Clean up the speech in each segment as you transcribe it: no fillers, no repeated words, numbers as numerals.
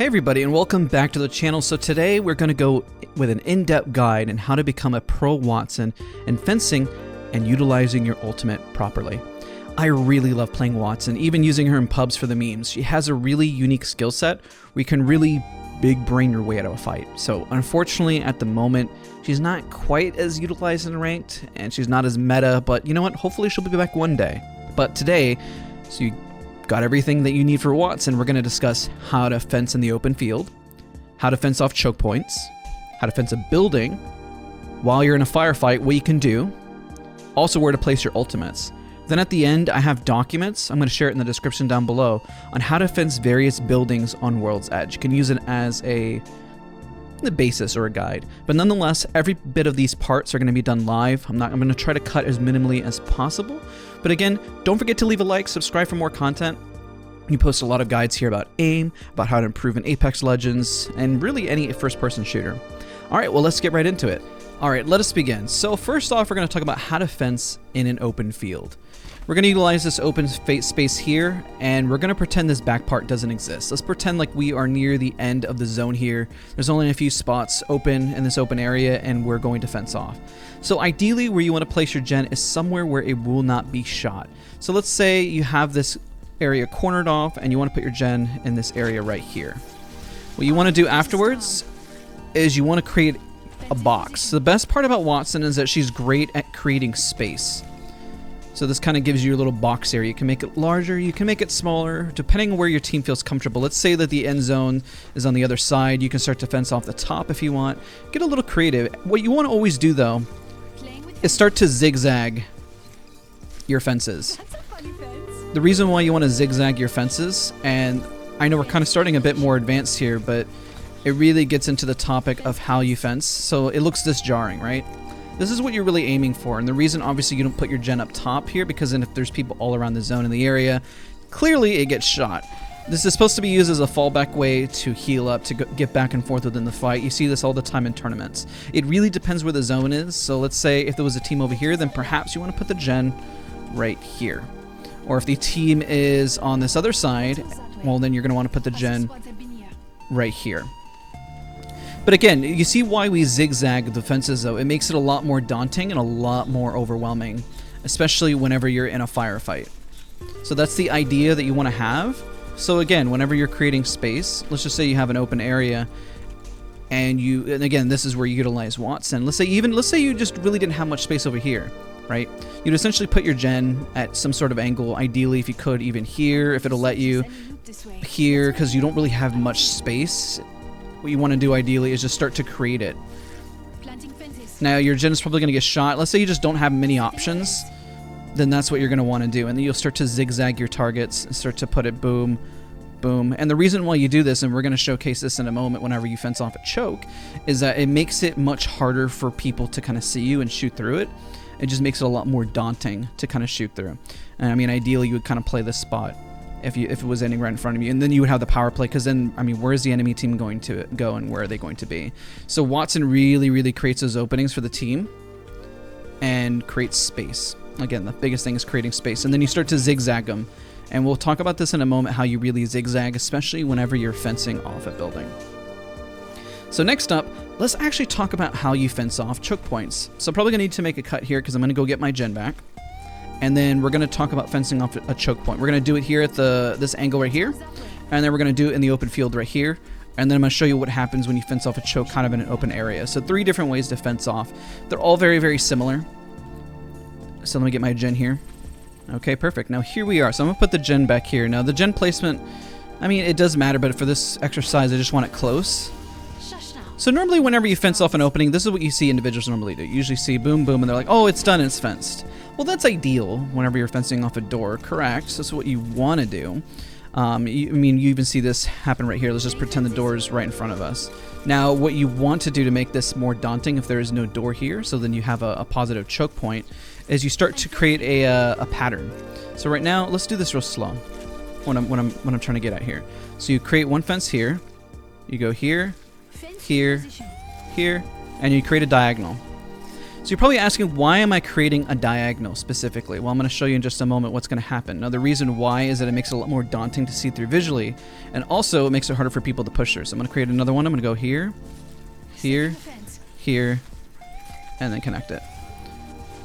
Hey everybody, and welcome back to the channel. So today we're going to go with an in-depth guide on how to become a pro Wattson in fencing and utilizing your ultimate properly. I really love playing Wattson, even using her in pubs for the memes. She has a really unique skill set where you can really big brain your way out of a fight. So unfortunately at the moment she's not quite as utilized in ranked and she's not as meta, but you know what, hopefully she'll be back one day. But today, so you got everything that you need for Wattson. We're going to discuss how to fence in the open field, how to fence off choke points, how to fence a building while you're in a firefight, what you can do, also where to place your ultimates. Then at the end, I have documents, I'm going to share it in the description down below, on how to fence various buildings on World's Edge. You can use it as the basis or a guide. But nonetheless, every bit of these parts are going to be done live. I'm going to try to cut as minimally as possible. But again, don't forget to leave a like, subscribe for more content. You post a lot of guides here about aim, about how to improve in Apex Legends, and really any first-person shooter. All right, well, let's get right into it. All right, let us begin. So first off, we're going to talk about how to fence in an open field. We're going to utilize this open space here, and we're going to pretend this back part doesn't exist. Let's pretend like we are near the end of the zone here. There's only a few spots open in this open area, and we're going to fence off. So ideally, where you want to place your gen is somewhere where it will not be shot. So let's say you have this area cornered off, and you want to put your gen in this area right here. What you want to do afterwards is you want to create a box. So the best part about Wattson is that she's great at creating space. So this kind of gives you a little box area. You can make it larger, you can make it smaller, depending on where your team feels comfortable. Let's say that the end zone is on the other side. You can start to fence off the top if you want. Get a little creative. What you want to always do, though, is start to zigzag your fences. The reason why you want to zigzag your fences, and I know we're kind of starting a bit more advanced here, but it really gets into the topic of how you fence. So it looks this jarring, right? This is what you're really aiming for, and the reason obviously you don't put your gen up top here, because then if there's people all around the zone in the area, clearly it gets shot. This is supposed to be used as a fallback way to heal up, to get back and forth within the fight. You see this all the time in tournaments. It really depends where the zone is, so let's say if there was a team over here, then perhaps you want to put the gen right here. Or if the team is on this other side, well then you're going to want to put the gen right here. But again, you see why we zigzag the fences, though. It makes it a lot more daunting and a lot more overwhelming, especially whenever you're in a firefight. So that's the idea that you want to have. So again, whenever you're creating space, let's just say you have an open area, and again, this is where you utilize Wattson. Let's say you just really didn't have much space over here, right? You'd essentially put your gen at some sort of angle, ideally if you could even here, if it'll let you here, because you don't really have much space. What you want to do ideally is just start to create it. Now your gen is probably going to get shot. Let's say you just don't have many options, then that's what you're going to want to do. And then you'll start to zigzag your targets and start to put it boom, boom. And the reason why you do this, and we're going to showcase this in a moment whenever you fence off a choke, is that it makes it much harder for people to kind of see you and shoot through it. It just makes it a lot more daunting to kind of shoot through. And I mean, ideally you would kind of play this spot if it was ending right in front of you, and then you would have the power play, because then, I mean, where is the enemy team going to go and where are they going to be? So Wattson really creates those openings for the team and creates space. Again, the biggest thing is creating space, and then you start to zigzag them, and we'll talk about this in a moment, how you really zigzag, especially whenever you're fencing off a building. So next up, let's actually talk about how you fence off choke points. So I'm probably gonna need to make a cut here because I'm gonna go get my gen back. And then we're going to talk about fencing off a choke point. We're going to do it here at this angle right here. And then we're going to do it in the open field right here. And then I'm going to show you what happens when you fence off a choke kind of in an open area. So 3 different ways to fence off. They're all very similar. So let me get my gen here. Okay, perfect. Now here we are. So I'm going to put the gen back here. Now the gen placement, I mean, it does matter, but for this exercise, I just want it close. So normally whenever you fence off an opening, this is what you see individuals normally do. You usually see boom, boom, and they're like, oh, it's done, it's fenced. Well, that's ideal whenever you're fencing off a door, correct? So that's what you want to do. I mean, you even see this happen right here. Let's just pretend the door is right in front of us. Now, what you want to do to make this more daunting, if there is no door here, so then you have a positive choke point, is you start to create a pattern. So right now, let's do this real slow. What I'm trying to get at here. So you create one fence here. You go here, here, here, and you create a diagonal. So you're probably asking, why am I creating a diagonal specifically? Well, I'm going to show you in just a moment what's going to happen. Now, the reason why is that it makes it a lot more daunting to see through visually, and also it makes it harder for people to push through. So I'm going to create another one. I'm going to go here, here, here, and then connect it.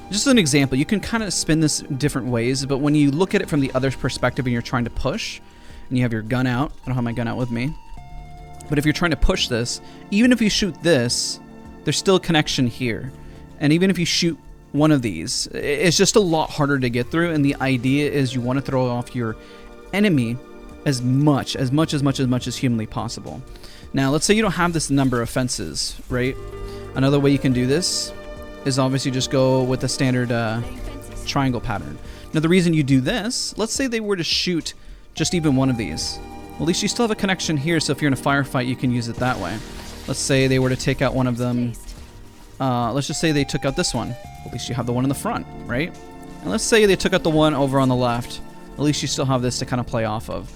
Just an example, you can kind of spin this different ways, but when you look at it from the other's perspective and you're trying to push, and you have your gun out, I don't have my gun out with me, but if you're trying to push this, even if you shoot this, there's still a connection here. And even if you shoot one of these, it's just a lot harder to get through, and the idea is you want to throw off your enemy as much as humanly possible. Now, let's say you don't have this number of fences, right? Another way you can do this is obviously just go with the standard triangle pattern. Now, the reason you do this, let's say they were to shoot just even one of these. Well, at least you still have a connection here, so if you're in a firefight, you can use it that way. Let's say they were to take out one of them. Let's just say they took out this one. At least you have the one in the front, right? And let's say they took out the one over on the left. At least you still have this to kind of play off of.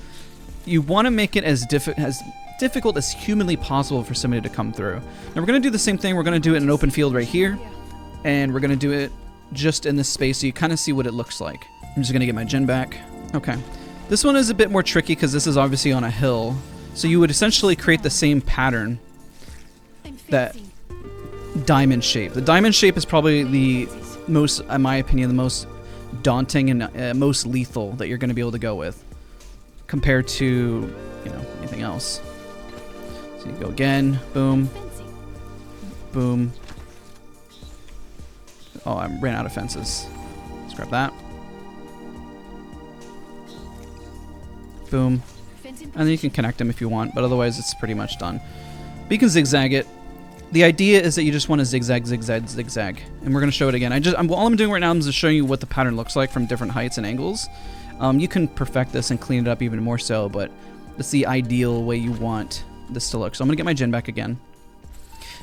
You want to make it as difficult as humanly possible for somebody to come through. Now, we're going to do the same thing. We're going to do it in an open field right here. And we're going to do it just in this space so you kind of see what it looks like. I'm just going to get my gen back. Okay. This one is a bit more tricky because this is obviously on a hill. So you would essentially create the same pattern, that diamond shape. The diamond shape is probably the most, in my opinion, the most daunting and most lethal that you're going to be able to go with compared to, you know, anything else. So you go again, boom, boom. Oh, I ran out of fences. Let's grab that. Boom. And then you can connect them if you want, but otherwise it's pretty much done. But you can zigzag it. The idea is that you just want to zigzag, zigzag, zigzag. And we're going to show it again. All I'm doing right now is just showing you what the pattern looks like from different heights and angles. You can perfect this and clean it up even more so, but that's the ideal way you want this to look. So I'm going to get my gen back again.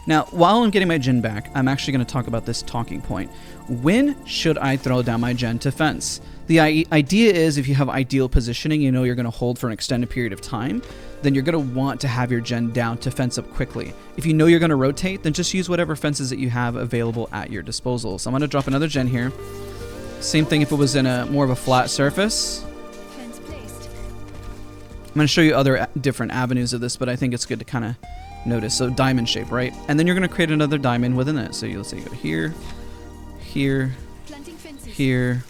Now, while I'm getting my gen back, I'm actually going to talk about this talking point. When should I throw down my gen to fence? The idea is if you have ideal positioning, you know you're going to hold for an extended period of time, then you're going to want to have your gen down to fence up quickly. If you know you're going to rotate, then just use whatever fences that you have available at your disposal. So I'm going to drop another gen here. Same thing if it was in a more of a flat surface. I'm going to show you other different avenues of this, but I think it's good to kind of notice. So diamond shape, right? And then you're going to create another diamond within it. So let's say you go here, here, here,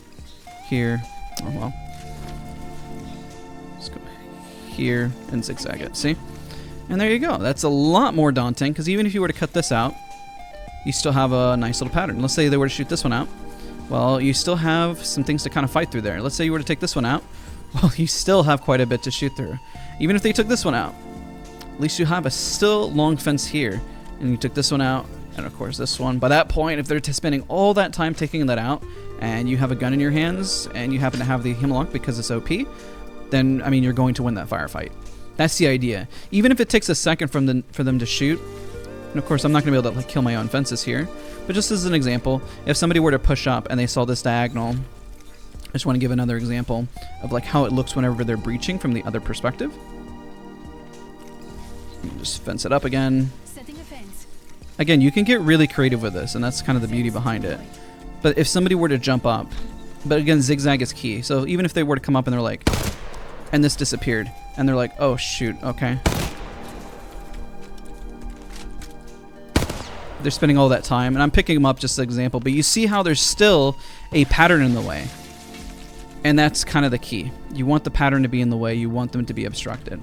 here. Oh, well. Let's go here and zigzag it. See? And there you go. That's a lot more daunting because even if you were to cut this out, you still have a nice little pattern. Let's say they were to shoot this one out. Well, you still have some things to kind of fight through there. Let's say you were to take this one out. Well, you still have quite a bit to shoot through. Even if they took this one out, at least you have a still long fence here. And you took this one out, and of course this one. By that point, if they're spending all that time taking that out, and you have a gun in your hands, and you happen to have the Hemlock because it's OP, then, I mean, you're going to win that firefight. That's the idea. Even if it takes a second for them to shoot, and of course I'm not going to be able to like, kill my own fences here, but just as an example, if somebody were to push up and they saw this diagonal, I just want to give another example of like how it looks whenever they're breaching from the other perspective. Just fence it up again. Again, you can get really creative with this, and that's kind of the beauty behind it. But if somebody were to jump up, but again, zigzag is key. So even if they were to come up and they're like, and this disappeared, and they're like, oh shoot, okay. They're spending all that time, and I'm picking them up just as an example, but you see how there's still a pattern in the way. And that's kind of the key. You want the pattern to be in the way, you want them to be obstructed.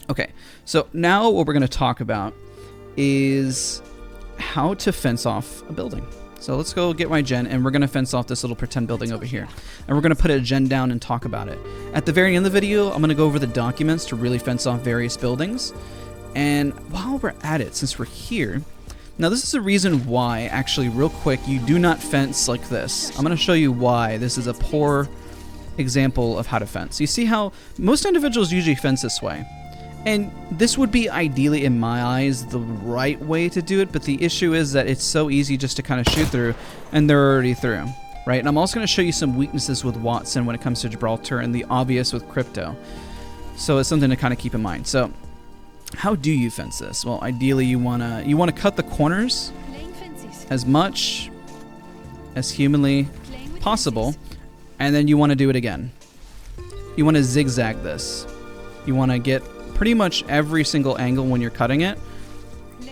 Okay, so now what we're going to talk about is how to fence off a building. So let's go get my gen, and we're going to fence off this little pretend building over here. And we're going to put a gen down and talk about it. At the very end of the video, I'm going to go over the documents to really fence off various buildings. And while we're at it, since we're here, now this is the reason why, actually, real quick, you do not fence like this. I'm going to show you why this is a poor example of how to fence. You see how most individuals usually fence this way. And this would be ideally, in my eyes, the right way to do it, but the issue is that it's so easy just to kind of shoot through, and they're already through, right? And I'm also going to show you some weaknesses with Wattson when it comes to Gibraltar, and the obvious with crypto. So it's something to kind of keep in mind. So how do you fence this? Well, ideally you wanna cut the corners as much as humanly possible, and then you want to do it again. You want to zigzag this. You want to get pretty much every single angle when you're cutting it. I'm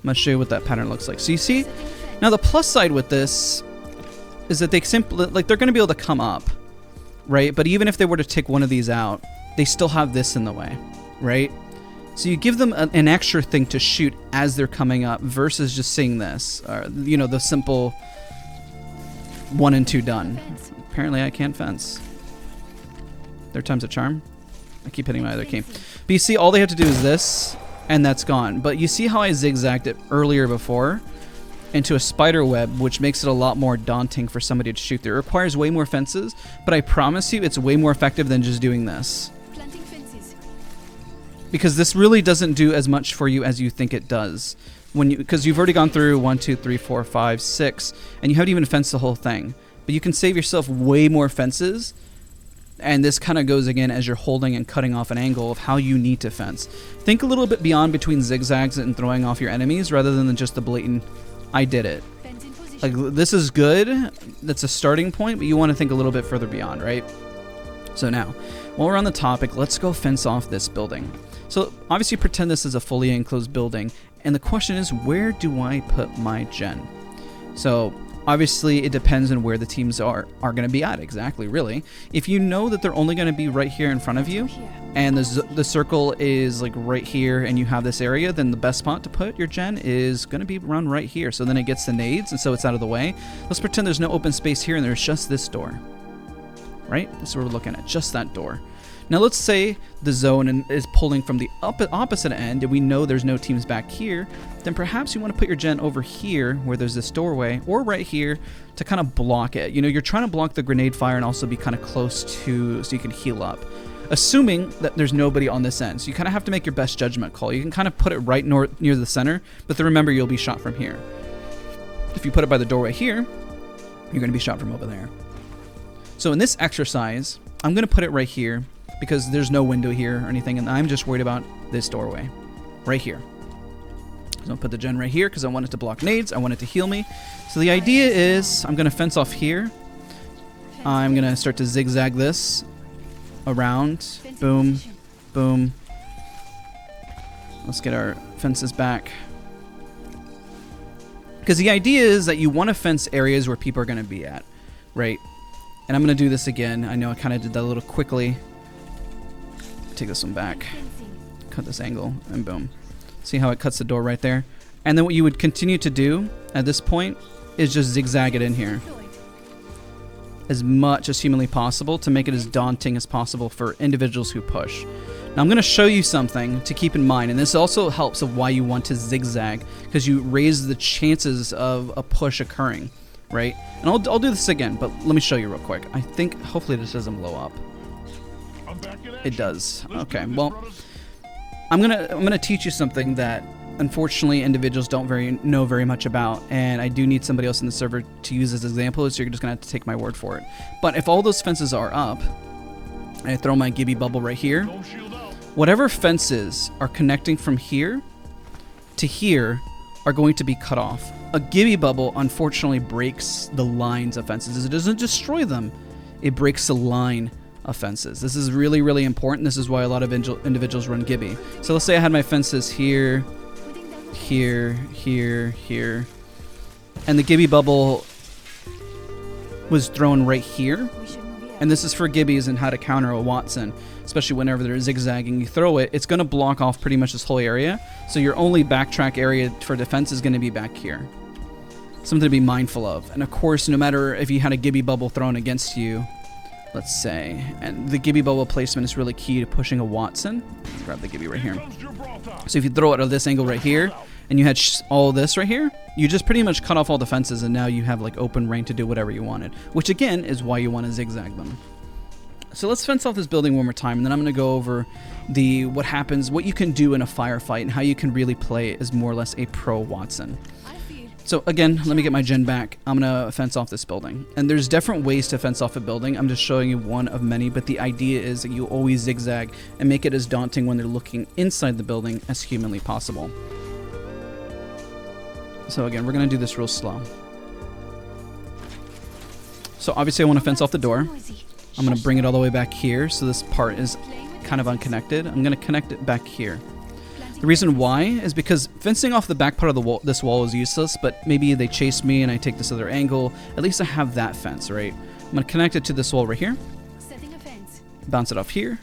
going to show you what that pattern looks like. So you see, now the plus side with this is that they simply, like, they're going to be able to come up, right? But even if they were to take one of these out, they still have this in the way, right? So you give them an extra thing to shoot as they're coming up versus just seeing this, or, you know, the simple 1 and 2 done. Apparently I can't fence. Third time's a charm. I keep hitting my other key. But you see, all they have to do is this, and that's gone. But you see how I zigzagged it earlier before into a spider web, which makes it a lot more daunting for somebody to shoot through. It requires way more fences, but I promise you it's way more effective than just doing this. Because this really doesn't do as much for you as you think it does. Because you've already gone through 1, 2, 3, 4, 5, 6, and you haven't even fenced the whole thing. But you can save yourself way more fences, and this kind of goes again as you're holding and cutting off an angle of how you need to fence. Think a little bit beyond between zigzags and throwing off your enemies rather than just the blatant, I did it. Like, this is good, that's a starting point, but you want to think a little bit further beyond, right? So now, while we're on the topic, let's go fence off this building. So obviously pretend this is a fully enclosed building, and the question is, where do I put my gen? So obviously it depends on where the teams are going to be at exactly, really. If you know that they're only going to be right here in front of you, and the circle is like right here, and you have this area, then the best spot to put your gen is going to be around right here. So then it gets the nades, and so it's out of the way. Let's pretend there's no open space here, and there's just this door. Right? That's what we're looking at, just that door. Now let's say the zone is pulling from the opposite end, and we know there's no teams back here, then perhaps you want to put your gen over here where there's this doorway, or right here to kind of block it. You know, you're trying to block the grenade fire and also be kind of close to, so you can heal up. Assuming that there's nobody on this end, so you kind of have to make your best judgment call. You can kind of put it right near the center, but then remember you'll be shot from here. If you put it by the doorway here, you're going to be shot from over there. So in this exercise, I'm going to put it right here, because there's no window here or anything, and I'm just worried about this doorway right here. So I'll put the gen right here because I want it to block nades. I want it to heal me. So the idea is I'm going to fence off here. I'm going to start to zigzag this around. Boom, boom. Let's get our fences back. Because the idea is that you want to fence areas where people are going to be at, right? And I'm going to do this again. I know I kind of did that a little quickly. Take this one back, cut this angle, and boom. See how it cuts the door right there? And then what you would continue to do at this point is just zigzag it in here as much as humanly possible to make it as daunting as possible for individuals who push. Now I'm going to show you something to keep in mind, and this also helps of why you want to zigzag, because you raise the chances of a push occurring, right? And I'll do this again, but let me show you real quick. I think hopefully this doesn't blow up. It does. Okay, well, I'm gonna teach you something that unfortunately individuals don't know very much about, and I do need somebody else in the server to use as an example, so you're just gonna have to take my word for it. But if all those fences are up, and I throw my Gibby Bubble right here, whatever fences are connecting from here to here are going to be cut off. A Gibby Bubble unfortunately breaks the lines of fences. It doesn't destroy them, it breaks the line offenses. This is really, really important. This is why a lot of individuals run Gibby. So let's say I had my fences here, here, here, here, and the Gibby Bubble was thrown right here. And this is for Gibbies and how to counter a Wattson, especially whenever they're zigzagging. You throw it, it's going to block off pretty much this whole area. So your only backtrack area for defense is going to be back here. Something to be mindful of. And of course, no matter if you had a Gibby Bubble thrown against you, let's say, and the Gibby Bubble placement is really key to pushing a Wattson. Grab the Gibby right here. So if you throw it at this angle right here, and you had all this right here, you just pretty much cut off all the fences, and now you have like open range to do whatever you wanted, which again is why you want to zigzag them. So let's fence off this building one more time, and then I'm going to go over what you can do in a firefight and how you can really play as more or less a pro Wattson. So again, let me get my gen back. I'm going to fence off this building. And there's different ways to fence off a building. I'm just showing you one of many, but the idea is that you always zigzag and make it as daunting when they're looking inside the building as humanly possible. So again, we're going to do this real slow. So obviously I want to fence off the door. I'm going to bring it all the way back here, so this part is kind of unconnected. I'm going to connect it back here. The reason why is because fencing off the back part of the wall, this wall is useless, but maybe they chase me and I take this other angle. At least I have that fence, right? I'm going to connect it to this wall right here. Bounce it off here,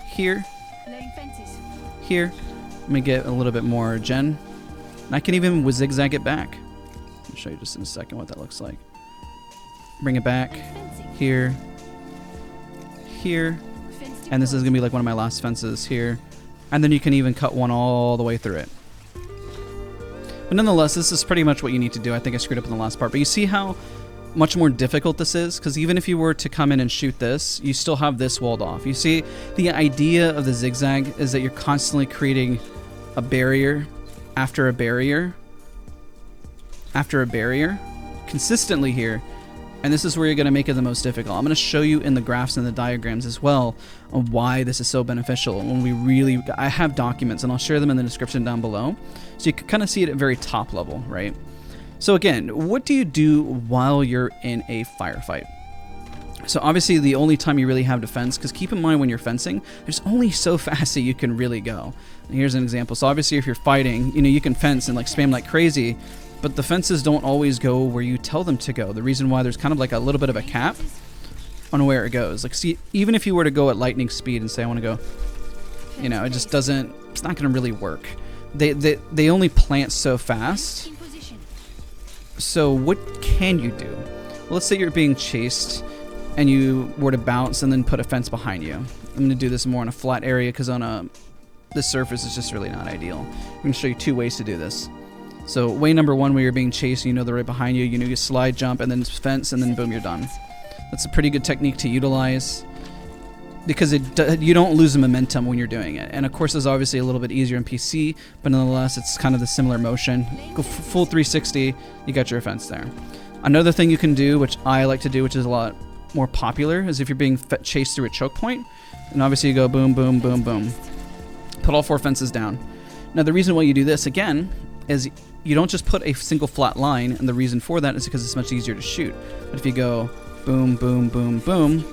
here, here. Let me get a little bit more gen. And I can even zigzag it back. I'll show you just in a second what that looks like. Bring it back, here, here. And this is going to be like one of my last fences here. And then you can even cut one all the way through it. But nonetheless, this is pretty much what you need to do. I think I screwed up in the last part. But you see how much more difficult this is? Because even if you were to come in and shoot this, you still have this walled off. You see, the idea of the zigzag is that you're constantly creating a barrier after a barrier after a barrier consistently here. And this is where you're going to make it the most difficult. I'm going to show you in the graphs and the diagrams as well on why this is so beneficial. When we really, I have documents and I'll share them in the description down below. So you can kind of see it at very top level, right? So again, what do you do while you're in a firefight? So obviously the only time you really have defense, because keep in mind when you're fencing, there's only so fast that you can really go. And here's an example. So obviously if you're fighting, you know, you can fence and like spam like crazy, but the fences don't always go where you tell them to go. The reason why there's kind of like a little bit of a cap on where it goes. Like, see, even if you were to go at lightning speed and say, I want to go, you know, it just doesn't, it's not going to really work. They only plant so fast. So what can you do? Well, let's say you're being chased and you were to bounce and then put a fence behind you. I'm going to do this more on a flat area because on this surface is just really not ideal. I'm going to show you two ways to do this. So way number one, where you're being chased, you know they're right behind you, you know you slide, jump, and then fence, and then boom, you're done. That's a pretty good technique to utilize because you don't lose the momentum when you're doing it. And of course, it's obviously a little bit easier in PC, but nonetheless, it's kind of the similar motion. Go full 360, you got your fence there. Another thing you can do, which I like to do, which is a lot more popular, is if you're being chased through a choke point, and obviously you go boom, boom, boom, boom. Put all 4 fences down. Now, the reason why you do this, again, is you don't just put a single flat line, and the reason for that is because it's much easier to shoot. But if you go boom, boom, boom, boom,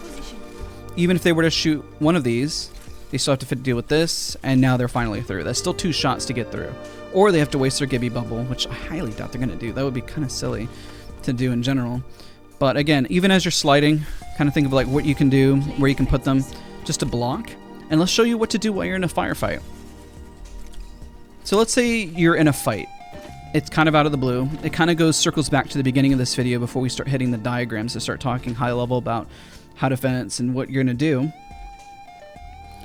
even if they were to shoot one of these, they still have to deal with this, and now they're finally through. That's still 2 shots to get through. Or they have to waste their Gibby Bubble, which I highly doubt they're going to do. That would be kind of silly to do in general. But again, even as you're sliding, kind of think of like what you can do, where you can put them, just to block. And let's show you what to do while you're in a firefight. So let's say you're in a fight. It's kind of out of the blue. It kind of circles back to the beginning of this video before we start hitting the diagrams to start talking high level about how to fence and what you're going to do.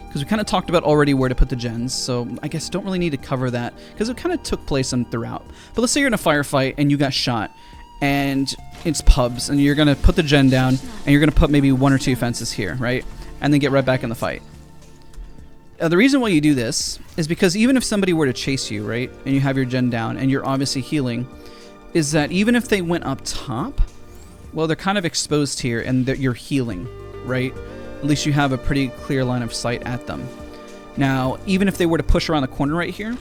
Because we kind of talked about already where to put the gens, so I guess don't really need to cover that because it kind of took place throughout. But let's say you're in a firefight and you got shot and it's pubs and you're going to put the gen down and you're going to put maybe 1 or 2 fences here, right? And then get right back in the fight. The reason why you do this is because even if somebody were to chase you, right, and you have your gen down and you're obviously healing, is that even if they went up top, well, they're kind of exposed here and you're healing, right? At least you have a pretty clear line of sight at them. Now, even if they were to push around the corner right here,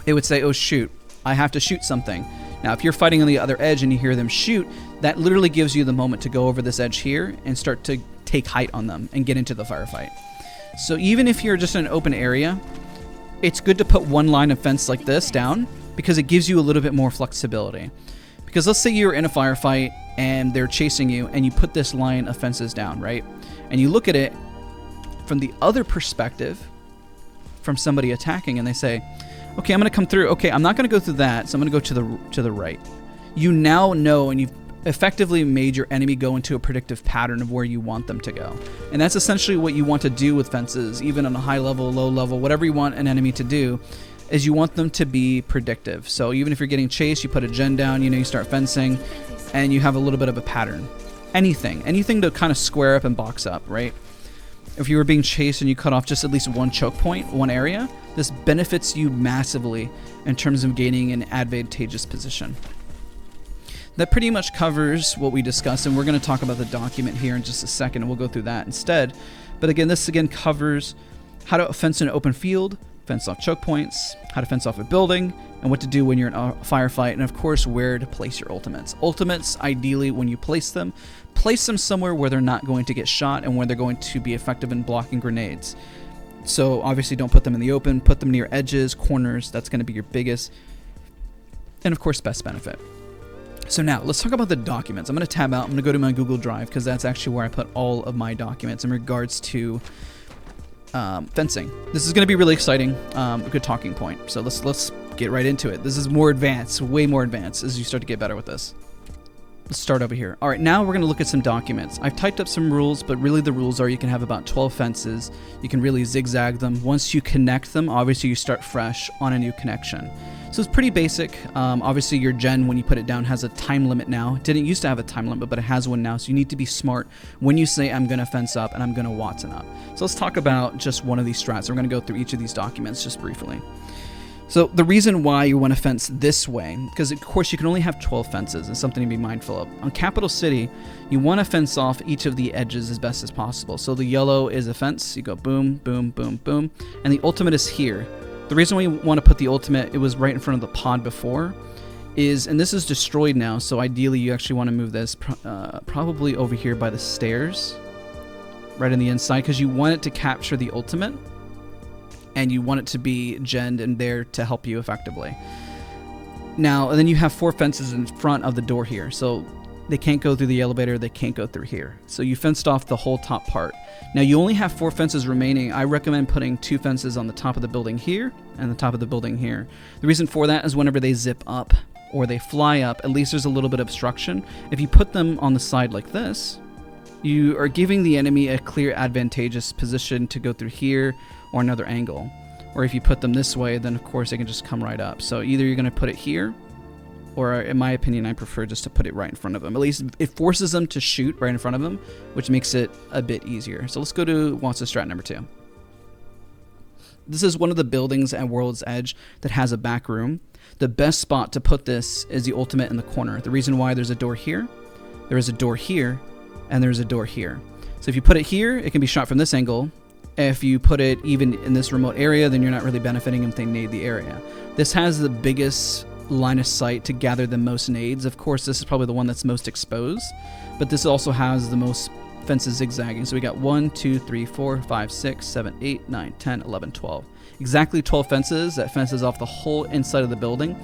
they would say, oh, shoot, I have to shoot something. Now, if you're fighting on the other edge and you hear them shoot, that literally gives you the moment to go over this edge here and start to take height on them and get into the firefight. So even if you're just in an open area, it's good to put one line of fence like this down because it gives you a little bit more flexibility. Because let's say you're in a firefight and they're chasing you and you put this line of fences down, right? And you look at it from the other perspective from somebody attacking and they say, okay, I'm going to come through. Okay, I'm not going to go through that, so I'm going to go to the right. You now know and you've effectively made your enemy go into a predictive pattern of where you want them to go. And that's essentially what you want to do with fences, even on a high level, low level, whatever you want an enemy to do, is you want them to be predictive. So even if you're getting chased, you put a gen down, you know, you start fencing, and you have a little bit of a pattern. Anything to kind of square up and box up, right? If you were being chased and you cut off just at least one choke point, one area, this benefits you massively in terms of gaining an advantageous position. That pretty much covers what we discussed, and we're going to talk about the document here in just a second, and we'll go through that instead. But again, this again covers how to fence in an open field, fence off choke points, how to fence off a building, and what to do when you're in a firefight, and of course where to place your ultimates. Ultimates, ideally when you place them somewhere where they're not going to get shot and where they're going to be effective in blocking grenades. So obviously don't put them in the open, put them near edges, corners. That's going to be your biggest and of course best benefit. So now let's talk about the documents. I'm going to tab out. I'm going to go to my Google Drive because that's actually where I put all of my documents in regards to fencing. This is going to be really exciting, a good talking point. So let's get right into it. This is more advanced, way more advanced as you start to get better with this. Let's start over here. All right, now we're going to look at some documents. I've typed up some rules, but really the rules are you can have about 12 fences. You can really zigzag them. Once you connect them, obviously you start fresh on a new connection. So it's pretty basic. Obviously your gen, when you put it down, has a time limit now. It didn't used to have a time limit, but it has one now. So you need to be smart when you say I'm going to fence up and I'm going to Wattson up. So let's talk about just one of these strats. We're going to go through each of these documents just briefly. So the reason why you want to fence this way, because of course you can only have 12 fences, and something to be mindful of. On Capital City, you want to fence off each of the edges as best as possible. So the yellow is a fence. You go boom, boom, boom, boom, and the ultimate is here. The reason why you want to put the ultimate, it was right in front of the pod before, is, and this is destroyed now, so ideally you actually want to move this probably over here by the stairs, right on the inside, because you want it to capture the ultimate, and you want it to be genned and there to help you effectively. Now, and then you have 4 fences in front of the door here, so they can't go through the elevator, they can't go through here. So you fenced off the whole top part. Now you only have 4 fences remaining. I recommend putting 2 fences on the top of the building here and the top of the building here. The reason for that is whenever they zip up or they fly up, at least there's a little bit of obstruction. If you put them on the side like this, you are giving the enemy a clear advantageous position to go through here or another angle. Or if you put them this way, then of course they can just come right up. So either you're going to put it here, or in my opinion, I prefer just to put it right in front of them. At least it forces them to shoot right in front of them, which makes it a bit easier. So let's go to Wattson strat number 2. This is one of the buildings at World's Edge that has a back room. The best spot to put this is the ultimate in the corner. The reason why there's a door here, there is a door here, and there's a door here. So if you put it here, it can be shot from this angle. If you put it even in this remote area, then you're not really benefiting if they nade the area. This has the biggest line of sight to gather the most nades. Of course, this is probably the one that's most exposed, but this also has the most fences zigzagging. So we got 1, 2, 3, 4, 5, 6, 7, 8, 9, 10, 11, 12. Exactly 12 fences that fences off the whole inside of the building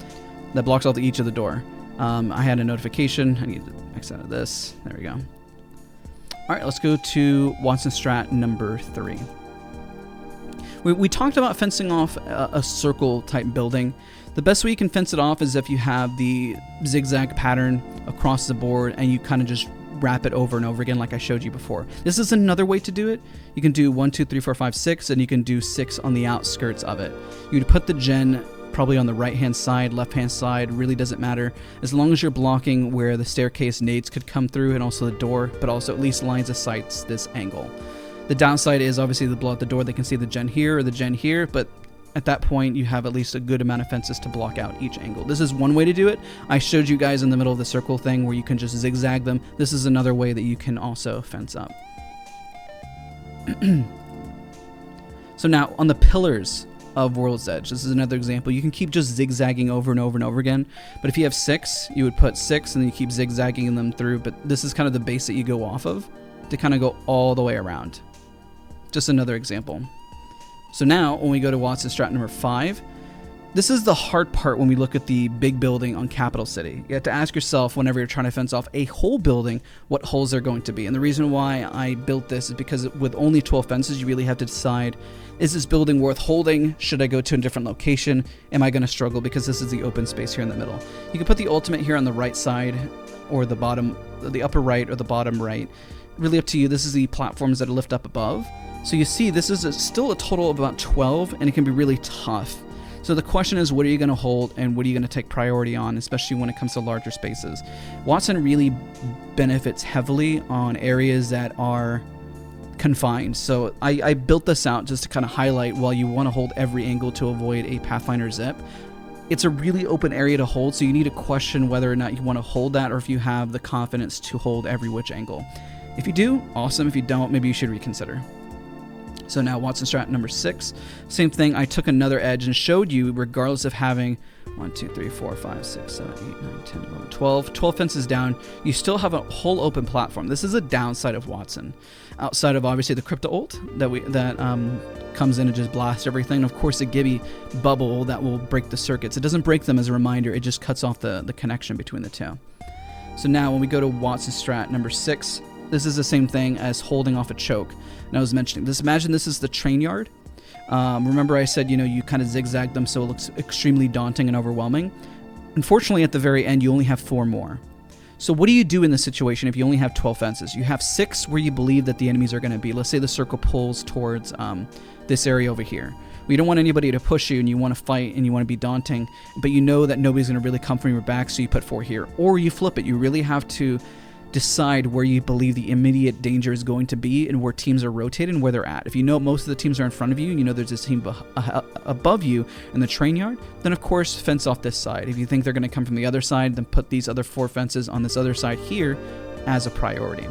that blocks off each of the door. I had a notification. I need to X out of this. There we go. All right, let's go to Wattson strat number 3. We talked about fencing off a circle type building. The best way you can fence it off is if you have the zigzag pattern across the board and you kind of just wrap it over and over again like I showed you before. This is another way to do it. You can do 1, 2, 3, 4, 5, 6, and you can do 6 on the outskirts of it. You'd put the gen probably on the right-hand side, left-hand side, really doesn't matter. As long as you're blocking where the staircase nades could come through and also the door, but also at least lines of sights this angle. The downside is obviously the blow out the door, they can see the gen here or the gen here, but at that point you have at least a good amount of fences to block out each angle. This is one way to do it. I showed you guys in the middle of the circle thing where you can just zigzag them. This is another way that you can also fence up. So now on the pillars of World's Edge, this is another example. You can keep just zigzagging over and over and over again, but if you have 6, you would put 6 and then you keep zigzagging them through, but this is kind of the base that you go off of to kind of go all the way around. Just another example. So now when we go to Wattson strat number 5, this is the hard part when we look at the big building on Capital City. You have to ask yourself whenever you're trying to fence off a whole building, what holes they're going to be. And the reason why I built this is because with only 12 fences, you really have to decide, is this building worth holding? Should I go to a different location? Am I going to struggle because this is the open space here in the middle? You can put the ultimate here on the right side or the bottom, the upper right or the bottom right. Really up to you. This is the platforms that lift up above. So you see this is still a total of about 12 and it can be really tough. So the question is, what are you going to hold and what are you going to take priority on, especially when it comes to larger spaces? Wattson really benefits heavily on areas that are confined. So I built this out just to kind of highlight while you want to hold every angle to avoid a Pathfinder zip. It's a really open area to hold, so you need to question whether or not you want to hold that or if you have the confidence to hold every which angle. If you do, awesome. If you don't, maybe you should reconsider. So now Wattson strat number 6, same thing. I took another edge and showed you, regardless of having 1, 2, 3, 4, 5, 6, 7, 8, 9, 10, 11, 12 fences down, you still have a whole open platform. This is a downside of Wattson. Outside of obviously the crypto ult that comes in and just blasts everything. And of course the Gibby bubble that will break the circuits. It doesn't break them as a reminder, it just cuts off the connection between the two. So now when we go to Wattson strat number 6, this is the same thing as holding off a choke. And I was mentioning this, imagine this is the train yard. Remember I said, you kind of zigzag them so it looks extremely daunting and overwhelming. Unfortunately, at the very end, you only have 4 more. So what do you do in this situation if you only have 12 fences? You have 6 where you believe that the enemies are going to be. Let's say the circle pulls towards this area over here. We don't want anybody to push you and you want to fight and you want to be daunting, but you know that nobody's going to really come from your back, so you put 4 here. Or you flip it. You really have to decide where you believe the immediate danger is going to be and where teams are rotating, where they're at. If you know most of the teams are in front of you and you know there's a team above you in the train yard, then of course fence off this side. If you think they're going to come from the other side, then put these other 4 fences on this other side here as a priority.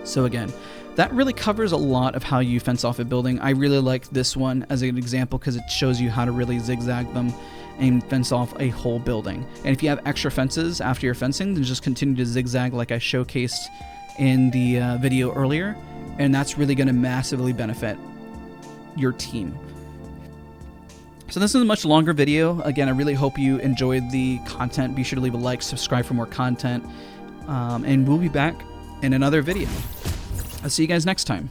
So again, that really covers a lot of how you fence off a building. I really like this one as an example because it shows you how to really zigzag them and fence off a whole building. And if you have extra fences after your fencing, then just continue to zigzag like I showcased in the video earlier, and that's really going to massively benefit your team. So this is a much longer video. Again, I really hope you enjoyed the content. Be sure to leave a like, subscribe for more content, and we'll be back in another video. I'll see you guys next time.